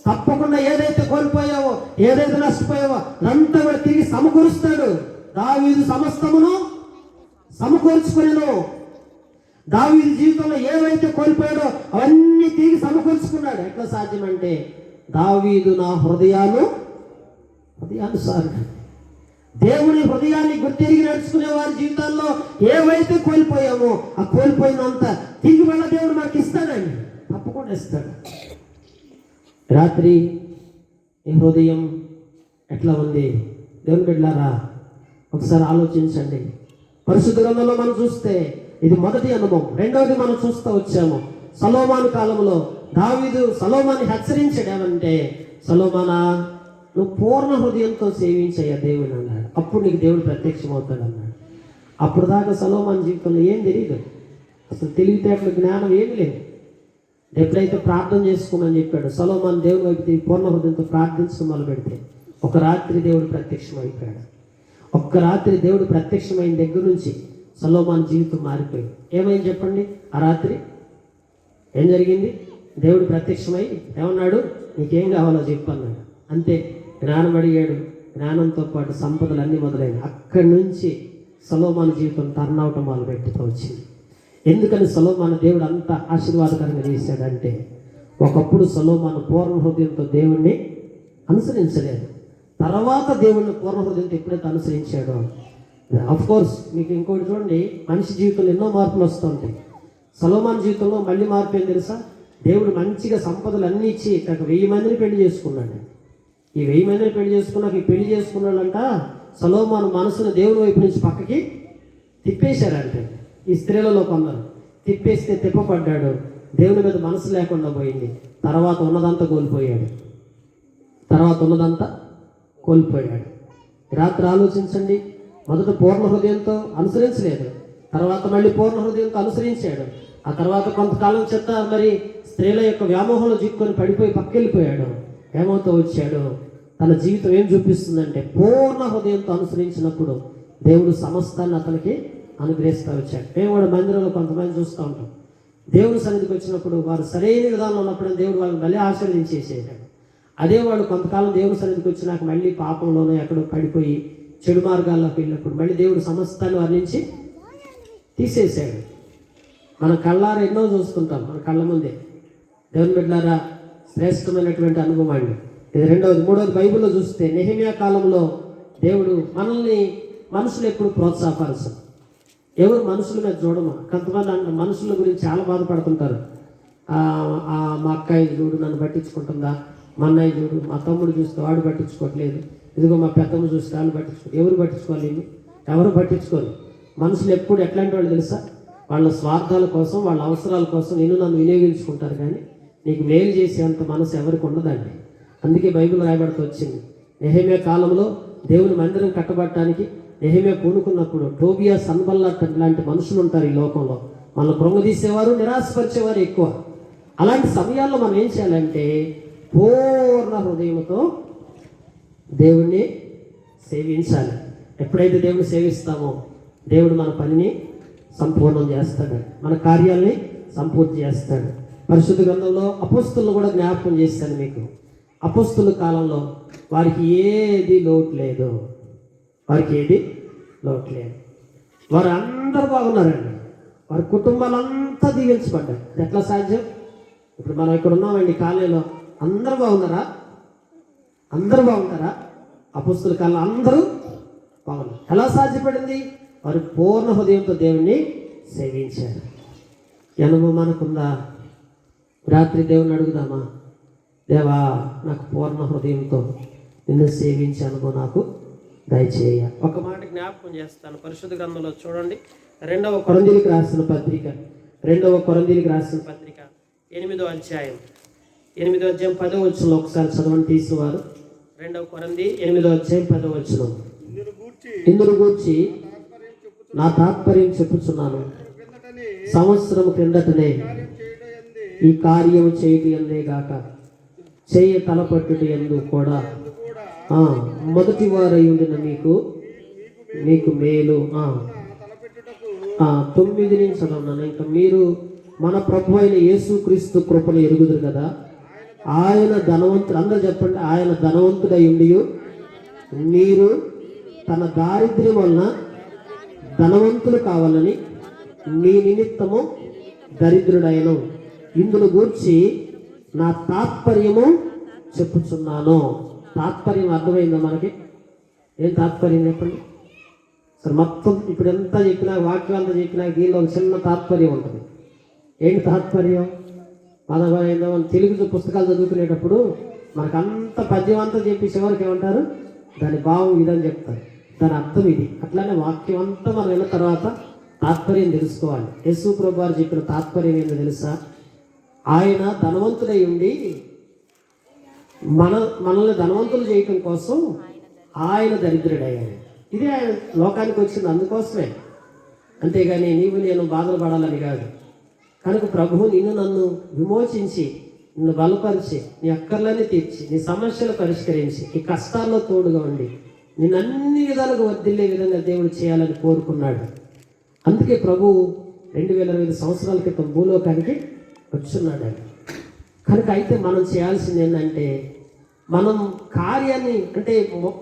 తప్పకుండా ఏదైతే కోల్పోయావో, ఏదైతే నష్టపోయావో అదంతా కూడా తిరిగి సమకూరుస్తాడు. దావీదు సమస్తమును సమకూర్చుకునేను. దావీదు జీవితంలో ఏవైతే కోల్పోయాడో అవన్నీ తిరిగి సమకూర్చుకున్నాడు. ఎట్లా సాధ్యమంటే దావీదు నా హృదయానుసారుడు. దేవుని హృదయాన్ని గుర్తిరిగి నడుచుకునే వారి జీవితాల్లో ఏవైతే కోల్పోయామో ఆ కోల్పోయినంత తిరిగి మళ్ళీ దేవుడు మనకి ఇస్తాడండి, తప్పకుండా ఇస్తాడు. రాత్రి ఈ హృదయం ఎట్లా ఉంది? దేవుని బిడ్డలారా, ఒకసారి ఆలోచించండి. పరిశుద్ధ గ్రంథంలో మనం చూస్తే ఇది మొదటి అనుభవం. రెండవది మనం చూస్తూ వచ్చాము, సొలొమోను కాలంలో దావీదు సొలొమోనుని హెచ్చరించాడు. ఏమంటే, సొలొమోనా, నువ్వు పూర్ణ హృదయంతో సేవించయ్యా దేవుని అన్నాడు. అప్పుడు నీకు దేవుడు ప్రత్యక్షమవుతాడు అన్నాడు. అప్పుడు దాకా సొలొమోను జీవితంలో ఏం తెలియదు, అసలు తెలివితేటలు, జ్ఞానం ఏమి లేదు. ఎప్పుడైతే ప్రార్థన చేసుకోమని చెప్పాడు, సొలొమోను దేవుని వైపు తిరిగి పూర్ణ హృదయంతో ప్రార్థించడం మొదలు పెడితే ఒక రాత్రి దేవుడు ప్రత్యక్షమైపోయాడు. ఒక్క రాత్రి దేవుడు ప్రత్యక్షమైన దగ్గర నుంచి సొలొమోను జీవితం మారిపోయింది. ఏమైంది చెప్పండి? ఆ రాత్రి ఏం జరిగింది? దేవుడు ప్రత్యక్షమై ఏమన్నాడు, నీకేం కావాలో చెప్పన్నాడు. అంతే, జ్ఞానం అడిగాడు, జ్ఞానంతో పాటు సంపదలు అన్నీ మొదలైనవి. అక్కడి నుంచి సొలొమోను జీవితం టర్న్ అవటం మొదలుపెట్టుతూ వచ్చింది. ఎందుకని సొలొమోను దేవుడు అంత ఆశీర్వాదకరంగా చేశాడంటే, ఒకప్పుడు సొలొమోను పూర్ణ హృదయంతో దేవుణ్ణి అనుసరించలేదు. తర్వాత దేవుణ్ణి పూర్ణ హృదయంతో ఎప్పుడైతే అనుసరించాడో, అఫ్ కోర్స్ మీకు ఇంకోటి చూడండి, మనిషి జీవితంలో ఎన్నో మార్పులు వస్తుంటాయి. సొలొమోను జీవితంలో మళ్ళీ మార్పు ఏం తెలుసా? దేవుడు మంచిగా సంపదలు అన్నీ ఇచ్చి 1000 మందిని పెళ్లి చేసుకున్నాడు. ఈ 1000 మందిని పెళ్లి చేసుకున్నాక ఈ పెళ్లి చేసుకున్న వాళ్ళంట సొలొమోను మనసును దేవుని వైపు నుంచి పక్కకి తిప్పేశారంటే. ఈ స్త్రీలలో కొందరు తిప్పేస్తే తిప్పబడ్డాడు, దేవుని మీద మనసు లేకుండా పోయింది. తర్వాత ఉన్నదంతా కోల్పోయాడు. రాత్రి ఆలోచించండి. మొదట పూర్ణ హృదయంతో అనుసరించలేదు, తర్వాత మళ్ళీ పూర్ణ హృదయంతో అనుసరించాడు. ఆ తర్వాత కొంతకాలం చేత మరి స్త్రీల యొక్క వ్యామోహంలో చిక్కుకొని పడిపోయి పక్కెళ్ళిపోయాడు. ఏమవుతూ వచ్చాడు? తన జీవితం ఏం చూపిస్తుందంటే పూర్ణ హృదయంతో అనుసరించినప్పుడు దేవుడు సమస్తాన్ని అతనికి అనుగ్రహిస్తూ వచ్చాడు. మేము కూడా మందిరంలో కొంతమంది చూస్తూ ఉంటాం. దేవుని సన్నిధికి వచ్చినప్పుడు వారు సరైన విధానంలో ఉన్నప్పుడు దేవుడు వాళ్ళని మళ్ళీ ఆశీర్వదించేసాడు. అదే వాళ్ళు కొంతకాలం దేవుని సన్నిధికి వచ్చినాక మళ్ళీ పాపంలోనే ఎక్కడో పడిపోయి చెడు మార్గాల్లోకి వెళ్ళినప్పుడు మళ్ళీ దేవుడు సమస్తాన్ని వర్ణించి తీసేశాడు. మన కళ్ళారా ఎన్నో చూస్తుంటాం, మన కళ్ళ ముందే. దేవుని బిడ్డలారా, శ్రేష్టమైనటువంటి అనుభవం అండి ఇది. రెండవది. మూడవది, బైబిల్లో చూస్తే నెహెమ్యా కాలంలో దేవుడు మనల్ని మనుషులు ఎప్పుడు ప్రోత్సాహపరచరు. ఎవరు మనుషుల మీద చూడమా. కొంతమంది అంటే మనుషుల గురించి చాలా బాధపడుతుంటారు. మా అక్కయ్య చూడు నన్ను పట్టించుకుంటుందా, మా అన్నయ్య చూడు, మా తమ్ముడు చూస్తే వాడు పట్టించుకోవట్లేదు, ఇదిగో మా పెద్దమ్మ చూస్తే వాళ్ళు పట్టించుకో. ఎవరు పట్టించుకోవాలి? ఎవరు పట్టించుకోరు. మనుషులు ఎప్పుడు ఎట్లాంటి వాళ్ళు తెలుసా? వాళ్ళ స్వార్థాల కోసం, వాళ్ళ అవసరాల కోసం నన్ను వినియోగించుకుంటారు, కానీ నీకు మేలు చేసేంత మనసు ఎవరికి ఉండదండి. అందుకే బైబిల్ రాయబడుతూ వచ్చింది. నెహెమ్యా కాలంలో దేవుని మందిరం కట్టబడటానికి నెహెమ్యా పూనుకున్నప్పుడు టోబియా, సన్బల్లట్ లాంటి మనుషులు ఉంటారు ఈ లోకంలో. మనల్ని కృంగదీసేవారు, నిరాశపరిచేవారు ఎక్కువ. అలాంటి సమయాల్లో మనం ఏం చేయాలంటే పూర్ణ హృదయంతో దేవుణ్ణి సేవించాలి. ఎప్పుడైతే దేవుని సేవిస్తామో దేవుడు మన పనిని సంపూర్ణం చేస్తాడు, మన కార్యాలని సంపూర్తి చేస్తాడు. పరిశుద్ధ గ్రంథంలో అపోస్తులను కూడా జ్ఞాపకం చేస్తాను మీకు. అపోస్తుల కాలంలో వారికి ఏది లోటు లేదు. వారు అందరూ బాగున్నారండి. వారి కుటుంబాలంతా దీవించబడ్డారు. ఎట్లా సాధ్యం? ఇప్పుడు మనం ఇక్కడ ఉన్నామండి కాలేజీలో, అందరూ బాగున్నారా? అపోస్తుల కాలంలో అందరూ బాగున్నారు. ఎలా సాధ్యపడింది? వారు పూర్ణ హృదయంతో దేవుణ్ణి సేవించారు. అనుభవం మనకుందా? రాత్రి దేవుణ్ణి అడుగుదామా, దేవా నాకు పూర్ణ హృదయంతో నిన్ను సేవించే అనుభవం నాకు దయచేయ. ఒక మాట జ్ఞాపకం చేస్తాను. పరిశుద్ధ గ్రంథంలో చూడండి, 2వ కొరింథీయులకు రాసిన పత్రిక 8వ అధ్యాయం 10వ వచనంలో ఒకసారి చదవండి తీసేవారు. 2వ కొరింథీ 8వ అధ్యాయం 10వ వచనం. ఇందును గూర్చి నా తాత్పర్యం చెప్పుచున్నాను, సంవత్సరం క్రిందటనే ఈ కార్యం చేయటి అందే గాక చేయ తలపట్టుటి ఎందు కూడా మొదటి వారై ఉండిన మీకు మేలు. 9 నుంచి చదవన్నాను. ఇంకా మీరు మన ప్రభు అయిన యేసుక్రీస్తు కృపను ఎరుగుదురు కదా, ఆయన ధనవంతుడు. అందరూ చెప్పండి, ఆయన ధనవంతుడై ఉండి మీరు తన దారిద్ర్యం వలన ధనవంతులు కావాలని మీ నిమిత్తము దరిద్రుడైన. ఇందును గూర్చి నా తాత్పర్యము చెప్పుచున్నాను. తాత్పర్యం అర్థమైందా మనకి? ఏం తాత్పర్యం చెప్పండి సార్. మొత్తం ఇప్పుడు ఎంత చెప్పినా, వాక్యం అంతా చెప్పినా దీనిలో ఒక చిన్న తాత్పర్యం ఉంటుంది. ఏంటి తాత్పర్యం? మనం తెలుగు పుస్తకాలు చదువుకునేటప్పుడు మనకు అంత పద్యం అంతా చెప్పి చివరికి ఏమంటారు? దాని భావం ఇదని చెప్తారు, దాని అర్థం ఇది. అట్లానే వాక్యం అంతా మనం విన్న తర్వాత తాత్పర్యం తెలుసుకోవాలి. యేసు ప్రభు వారు చెప్పిన తాత్పర్యం ఏంటో తెలుసా? ఆయన ధనవంతుడై ఉండి మనల్ని ధనవంతులు చేయటం కోసం ఆయన దరిద్రుడయ్యాడు. ఇది ఆయన లోకానికి వచ్చింది అందుకోసమే, అంతేగాని నీవు నేను బాధలు పడాలని కాదు. కనుక ప్రభువు నన్ను విమోచించి, నిన్ను బలపరిచి, నీ అక్కర్లన్నీ తీర్చి, నీ సమస్యలు పరిష్కరించి, నీ కష్టాల్లో తోడుగా ఉండి నిన్ను అన్ని విధాలుగా వర్ధిల్లే విధంగా దేవుడు చేయాలని కోరుకున్నాడు. అందుకే ప్రభువు 2025 సంవత్సరాల క్రితం భూలోకానికి వచ్చున్నాడు. కనుక అయితే మనం చేయాల్సింది ఏంటంటే, మనం కార్యాన్ని అంటే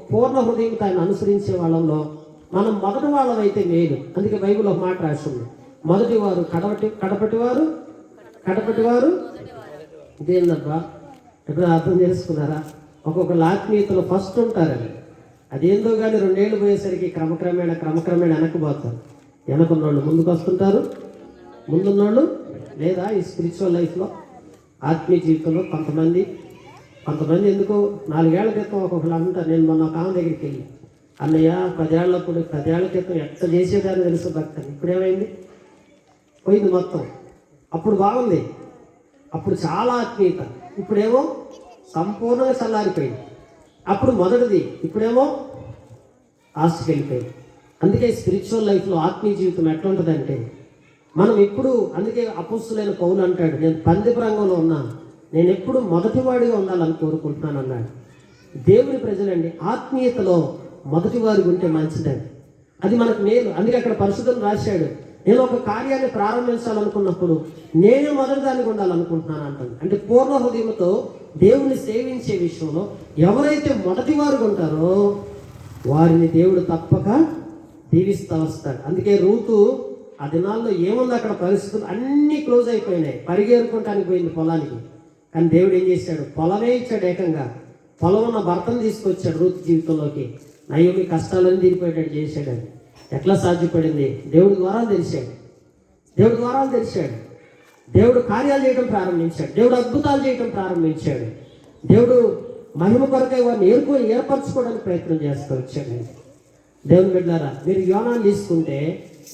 పూర్ణ హృదయంతో ఆయన అనుసరించే వాళ్ళంలో మనం మొదటి వాళ్ళమైతే మేలు. అందుకే బైబిల్ ఒక మాట రాసింది, మొదటి వారు కడపటి వారు ఇదేందబ్బా. ఎప్పుడు అర్థం చేసుకున్నారా? ఒక్కొక్కళ్ళ ఆత్మీయతలో ఫస్ట్ ఉంటారని. అదేందో కానీ 2 ఏళ్ళు పోయేసరికి క్రమక్రమేణా వెనక్కిపోతారు. వెనకున్నోళ్ళు ముందుకు వస్తుంటారు, ముందున్నోళ్ళు లేదా ఈ స్పిరిచువల్ లైఫ్లో, ఆత్మీయ జీవితంలో కొంతమంది కొంతమంది ఎందుకో 4 ఏళ్ల క్రితం ఒక్కొక్కరు అంటారు. నేను మొన్న ఒక ఆమె దగ్గరికి వెళ్ళి, అన్నయ్య 10 ఏళ్ల క్రితం ఎట్ట చేసేదాన్ని తెలుసు భక్తి, ఇప్పుడేమైంది, పోయింది మొత్తం. అప్పుడు బాగుంది, అప్పుడు చాలా ఆత్మీయత, ఇప్పుడేమో సంపూర్ణంగా చల్లారిపోయింది. అప్పుడు మొదటిది, ఇప్పుడేమో ఆస్తికి వెళ్ళిపోయింది. అందుకే స్పిరిచువల్ లైఫ్లో ఆత్మీయ జీవితం ఎట్లా ఉంటుందంటే, మనం ఎప్పుడు, అందుకే అపోస్తులైన పౌలు అంటాడు, నేను పందెపు రంగంలో ఉన్నా, నేను ఎప్పుడు మొదటివాడిగా ఉండాలని కోరుకుంటున్నాను అన్నాడు. దేవుని ప్రజలండి ఆత్మీయతలో మొదటివాడిగా ఉంటే మంచిదండి, అది మనకు మేలు. అందుకే అక్కడ పరిశుద్ధం రాశాడు, నేను ఒక కార్యాన్ని ప్రారంభించాలనుకున్నప్పుడు నేనే మొదటి దానికి ఉండాలనుకుంటున్నాను అంటాను. అంటే పూర్ణ హృదయంతో దేవుని సేవించే విషయంలో ఎవరైతే మొదటి వారుగా ఉంటారో వారిని దేవుడు తప్పక దీవిస్తూ వస్తాడు. అందుకే రూతు ఆ దినాల్లో ఏముంది, అక్కడ పరిస్థితులు అన్నీ క్లోజ్ అయిపోయినాయి, పరిగెరుకుంటానికి పోయింది పొలానికి. కానీ దేవుడు ఏం చేశాడు, పొలమే ఇచ్చాడు. ఏకంగా పొలం ఉన్న భర్తను తీసుకొచ్చాడు రూతు జీవితంలోకి. నయోమి కష్టాలని తీరిపోయేటట్టు చేశాడు. అది ఎట్లా సాధ్యపడింది, దేవుడి ద్వారాలు తెలిసాడు. దేవుడు కార్యాలు చేయడం ప్రారంభించాడు, దేవుడు అద్భుతాలు చేయడం ప్రారంభించాడు. దేవుడు మహిమ కొరకై వారిని ఏర్పరచుకోవడానికి ప్రయత్నం చేస్తూ వచ్చాడు. దేవుని బిడ్డలారా, మీరు యోనాను తీసుకుంటే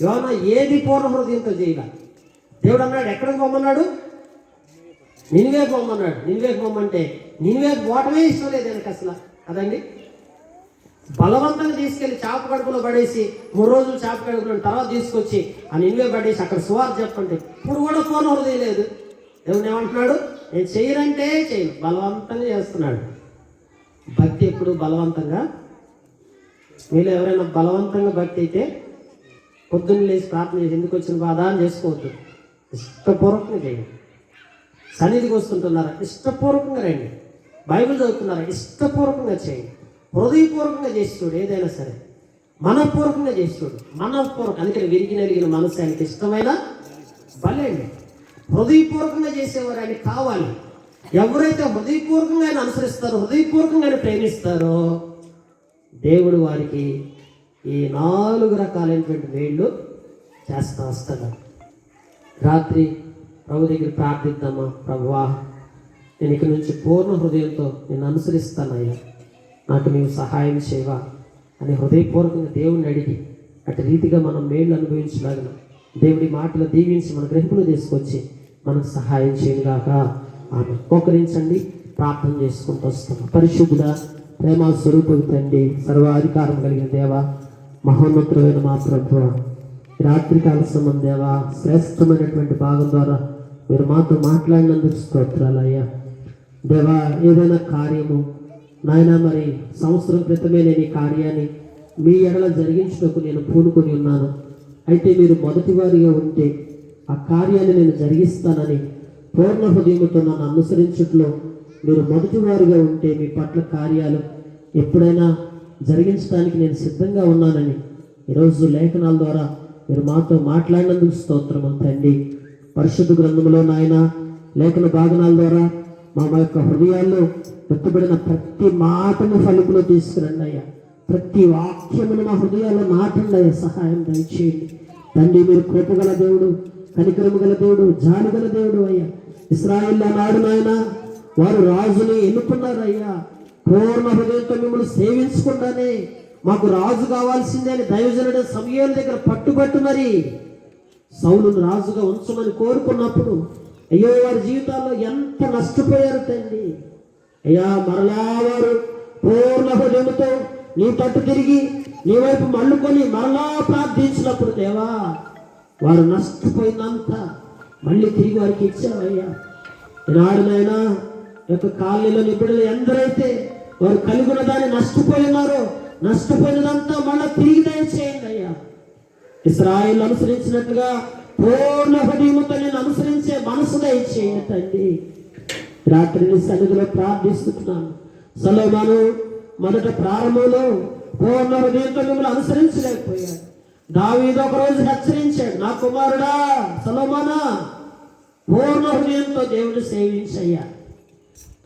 యోనా ఏది పూర్ణ హృదయంతో చేయాల. దేవుడు అన్నాడు, ఎక్కడికి పోమన్నాడు, నినివేకి పోమన్నాడు. నినివేకి పోమంటే నినివేకి పోవటమే ఇష్టం లేదు ఆయనకు అసలు. అదండి, బలవంతంగా తీసుకెళ్లి చేప కడుపులో పడేసి 3 రోజులు చేప కడుపులో తర్వాత తీసుకొచ్చి ఆ నినివే పడేసి అక్కడ సువార్త చెప్పండి. ఇప్పుడు కూడా పూర్ణ హృదయం లేదు. దేవుడు ఏమంటున్నాడు, నేను చేయనంటే చేయను, బలవంతంగా చేస్తున్నాడు. భక్తి ఎప్పుడు బలవంతంగా, మీరు ఎవరైనా బలవంతంగా భక్తి అయితే పొద్దున్న లేచి ప్రార్థన చేసి ఎందుకు వచ్చిన బాధ అని చేసుకోవద్దు, ఇష్టపూర్వకంగా చేయండి. సన్నిధికి వస్తుంటున్నారా, ఇష్టపూర్వకంగా రండి. బైబిల్ చదువుతున్నారా, ఇష్టపూర్వకంగా చేయండి. హృదయపూర్వకంగా చేసి చూడు, ఏదైనా సరే మనపూర్వకంగా చేసి చూడు. అందుకని విరిగిన మనసు ఆయనకి ఇష్టమైన బలి అండి. హృదయపూర్వకంగా చేసేవారు ఆయనకి కావాలి. ఎవరైతే హృదయపూర్వకంగా ఆయన అనుసరిస్తారో, హృదయపూర్వకంగా ఆయన ప్రేమిస్తారో దేవుడు వారికి ఈ 4 రకాలైనటువంటి మేళ్ళు చేస్తూ వస్తాడు. రాత్రి ప్రభు దగ్గర ప్రార్థిద్దామా, ప్రభువా నేను ఇక నుంచి పూర్ణ హృదయంతో నేను అనుసరిస్తానయ్యా, నాకు నీవు సహాయం చేయవా అని హృదయపూర్వకంగా దేవుడిని అడిగి అటు రీతిగా మనం మేళ్ళు అనుభవించలాగిన దేవుడి మాటలు దీవించి మన గ్రహింపులు తీసుకొచ్చి మనకు సహాయం చేయగాక. ఆమె మోకరించండి, ప్రార్థన చేసుకుంటూ వస్తున్నాం. పరిశుద్ధుడా, ప్రేమ స్వరూపుడు తండ్రి, సర్వాధికారం కలిగిన దేవా, మహోన్నతుడైన మా ప్రభువా, రాత్రికాల సమయం దేవా, శ్రేష్టమైనటువంటి భాగం ద్వారా మీరు మాతో మాట్లాడినందుకు స్తోత్రాలయ్యా. దేవా, ఏదైనా కార్యము నాయన, మరి సంవత్సరం క్రితమే నేను ఈ కార్యాన్ని మీ ఎడల జరిగించుటకు నేను పూనుకొని ఉన్నాను. అయితే మీరు మొదటి వారిగా ఉంటే ఆ కార్యాన్ని నేను జరిగిస్తానని పూర్ణ హృదయంతో నన్ను అనుసరించట్లో మీరు మొదటి వారిగా ఉంటే మీ పట్ల కార్యాలు ఎప్పుడైనా జరిగించడానికి నేను సిద్ధంగా ఉన్నానని ఈరోజు లేఖనాల ద్వారా మీరు మాతో మాట్లాడినందుకు స్తోత్రం తండ్రి. పరిశుద్ధ గ్రంథంలో నాయన లేఖన భాగనాల ద్వారా మా యొక్క హృదయాల్లో ఎత్తబడిన ప్రతి మాటను ఫలిపులో తీసుకురండి అయ్యా. ప్రతి వాక్యమును మా హృదయాల్లో నాటండి అయ్యా, సహాయం దయచేయండి తండ్రి. మీరు కృపగల దేవుడు, కనికరము గల దేవుడు, జాలి గల దేవుడు అయ్యా. ఇశ్రాయేలు నాడు నాయన వారు రాజుని ఎన్నుకున్నారయ్యా. పూర్ణ హృదయంతో మిమ్మల్ని సేవించకుండానే మాకు రాజు కావాల్సిందే అని దైవజనుడు సమూయేలు దగ్గర పట్టుబట్టు మరి సౌలును రాజుగా ఉంచమని కోరుకున్నప్పుడు అయ్యో వారి జీవితాల్లో ఎంత నష్టపోయారు తండ్రి. అయ్యా, మరలా వారు పూర్ణ హృదయంతో నీ తట్టు తిరిగి నీ వైపు మళ్ళుకొని మరలా ప్రార్థించినప్పుడు దేవా, వారు నష్టపోయిందంతా మళ్ళీ తిరిగి వారికి ఇచ్చావయ్యా. ఈనాడునైనా యొక్క కాలనీలో నిబిడలు ఎందరైతే వారు కలిగి ఉన్న దాన్ని నష్టపోయినారో, నష్టపోయినదంతా మళ్ళీ తిరిగి దయచేయండి అయ్యా. ఇశ్రాయేలు అనుసరించినట్లుగా పూర్ణ హృదయంతో నేను అనుసరించే మనసు దయచేయండి తండ్రి. రాత్రి నీ సన్నిధిలో ప్రార్థిస్తున్నాను. సొలొమోను మొదట ప్రారంభంలో పూర్ణ హృదయంతో మిమ్మల్ని అనుసరించలేకపోయాడు. దావీదు ఒక రోజు హెచ్చరించాడు, నా కుమారుడా సొలొమోనా, పూర్ణ హృదయంతో దేవుని సేవించయ్యా,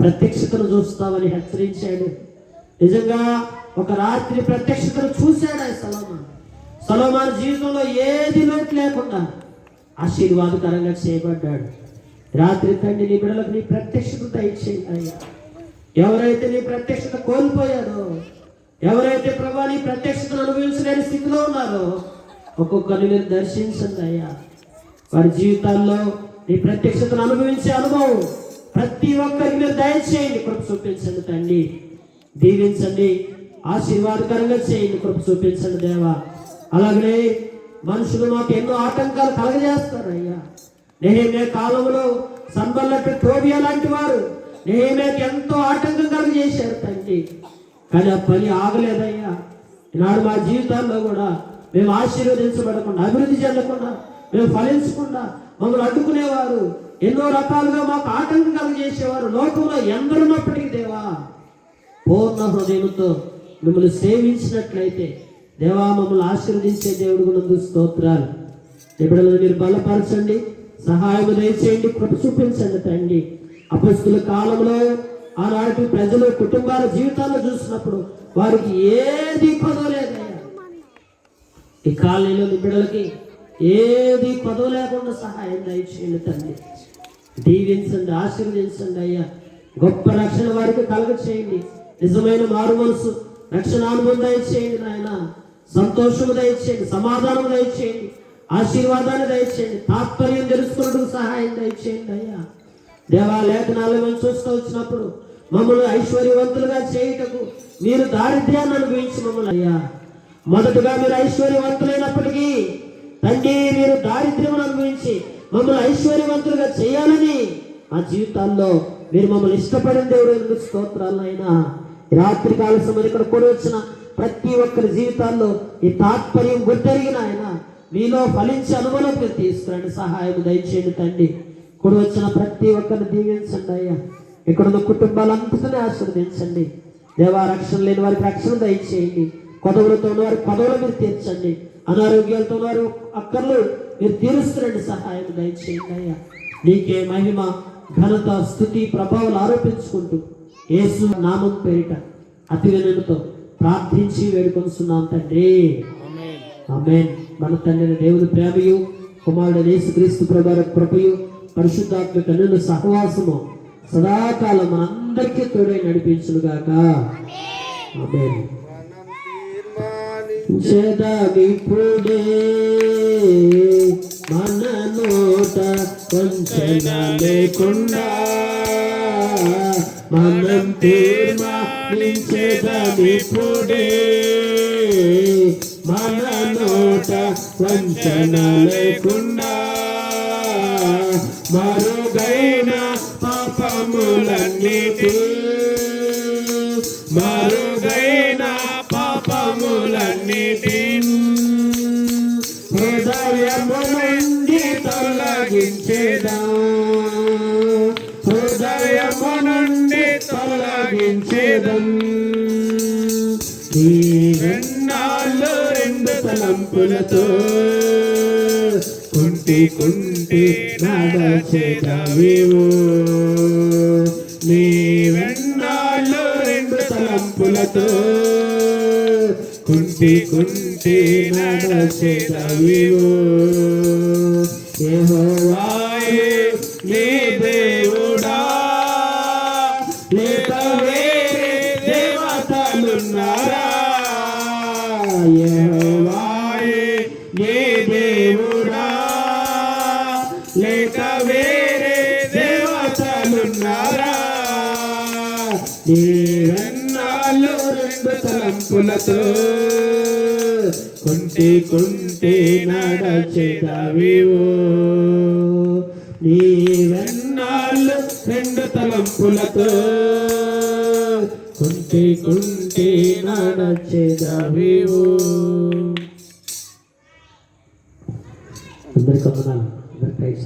ప్రత్యక్షతను చూస్తావని హెచ్చరించాడు. నిజంగా ఒక రాత్రి ప్రత్యక్షతను చూశాడు ఆ సొలొమోను జీవితంలో ఏది లోటు లేకుండా ఆశీర్వాదకరంగా చేయబడ్డాడు. రాత్రి తండ్రి నీ బిడ్డలకు నీ ప్రత్యక్షత దయచేయండి అయ్యా. ఎవరైతే నీ ప్రత్యక్షత కోల్పోయారో, ఎవరైతే ప్రభా నీ ప్రత్యక్షతను అనుభవించలేని స్థితిలో ఉన్నారో ఒక్కొక్కరిని మీరు దర్శించండి అయ్యా. వారి జీవితాల్లో నీ ప్రత్యక్షతను అనుభవించే అనుభవం ప్రతి ఒక్కరికి మీరు దయచేయండి, కృప చూపించండి తండ్రి. దీవించండి, ఆశీర్వాదకరంగా చేయండి, కృప చూపించండి దేవా. అలాగనే మనుషులు మాకు ఎన్నో ఆటంకాలు కలగజేస్తారు అయ్యా. నెహెమ్యా కాలంలో సంబల్లట్టు టోబియా లాంటి వారు నెహెమ్యాకి ఎంతో ఆటంకం కలగజేశారు తండ్రి. కానీ ఆ పని ఆగలేదయ్యా. ఈనాడు మా జీవితాల్లో కూడా మేము ఆశీర్వదించబడకుండా, అభివృద్ధి చెందకుండా, మేము ఫలించకుండా మమ్మల్ని అడ్డుకునేవారు, ఎన్నో రకాలుగా మాకు ఆటంకం కలగజేసేవారు లోకంలో ఎందరున్నప్పటికీ దేవా, పూర్ణ హృదయంతో మిమ్మల్ని సేవించినట్లయితే దేవా మమ్మల్ని ఆశీర్వదించే దేవుడు నందు స్తోత్రాలు. బిడ్డలను మీరు బలపరచండి, సహాయం దయచేయండి, కృప చూపించండి తండ్రి. అపొస్తలుల కాలంలో ఆనాటి ప్రజలు కుటుంబాల జీవితాల్లో చూసినప్పుడు వారికి ఏది కొదవలేదయ్యా. ఈ కాలనీలో బిడ్డలకి ఏది కొదవ లేకుండా సహాయం దయచేయండి తండ్రి. దీవించండి, ఆశీర్వదించండి అయ్యా. గొప్ప రక్షణ వారికి కలుగ చేయండి. నిజమైన మారు మనసు రక్షణ అనుభవం దయచేయండి నాయన. సంతోషము దయచేయండి, సమాధానం దయచేయండి, ఆశీర్వాదాన్ని దయచేయండి, తాత్పర్యం తెలుసుకున్నట్టుకు సహాయం దయచేయండి అయ్యా. దేవా లేఖనాలు మేము చూస్తూ వచ్చినప్పుడు మమ్మల్ని ఐశ్వర్యవంతులుగా చేయుటకు మీరు దారిద్ర్యాన్ని అనుభవించి మమ్మల్ని అయ్యా. మొదటగా మీరు ఐశ్వర్యవంతులైనప్పటికీ తండ్రి మీరు దారిద్ర్యం అనుభవించి మమ్మల్ని ఐశ్వర్యవంతులుగా చేయాలని మా జీవితాల్లో మీరు మమ్మల్ని ఇష్టపడిన దేవుడు ఎందుకు స్తోత్రాలు అయినా. రాత్రి కాల సమయం ఇక్కడ కూడా వచ్చిన ప్రతి ఒక్కరి జీవితాల్లో ఈ తాత్పర్యం గుర్తెరిగిన ఆయన మీలో ఫలించే అనుభవం మీరు తీసుకురండి, సహాయం దయచేయండి తండ్రి. కూడా వచ్చిన ప్రతి ఒక్కరిని దీవించండి అయ్యా. ఇక్కడున్న కుటుంబాలంతటినీ ఆశీర్వదించండి దేవా. రక్షణ లేని వారికి రక్షణ దయచేయండి, కొదవులతో ఉన్న వారికి కొదవులు మీరు తీర్చండి, అనారోగ్యాలతో వారు అక్కర్లు మీరు తీరుస్తురండి, సహాయం దయచేయండి అయ్యా. నీకే మహిమ ఘనత స్తుతి ప్రభావాలు ఆరోపించుకుంటూ యేసు నామం పేరిట అతి వినయంతో ప్రార్థించి వేడుకొనిస్తున్నాం తండ్రి, ఆమేన్. మన తండ్రి దేవుని ప్రేమయు కుమారుడు యేసుక్రీస్తు ప్రభువు కృపయు పరిశుద్ధాత్మ కన్నుల సహవాసము సదాకాలం మనందరికీ తోడై నడిపించునుగాక, ఆమేన్. జగమిప్పుడే మన నోట వంచన లేకుండా మనం తీర్మానించేదమిప్పుడే, మన నోట వంచన లేకుండా మరుగైన పాపములన్నిటి, మరుగైన పాపములన్నిటి హృదయము నుండి తొలగించేదా, హృదయము నుండి తొలగించేదం. ఈ వెన్నాళ్ళు రెండు తలంపులతో కుంటి కుంటి నడచేదవివు, నీ వెన్నాళ్ళు రెండు తలంపులతో కుంటి కుంటి నడచేదవివు. యెహోవాయే నీ దేవుడా, లేక వేరే దేవతలున్నారా? యెహోవాయే నీ దేవుడా, లేక వేరే దేవతలున్నారా? నీవెన్నాళ్ళు రెండు తలంపులతో కుంటి కుంటి నడచేదవివు, నీవెన్నాళ్ళు రెండు తలంపులతో కుంటి కుంటి నడచేదవివు. అందరికీ వందనాలు. అందరికీ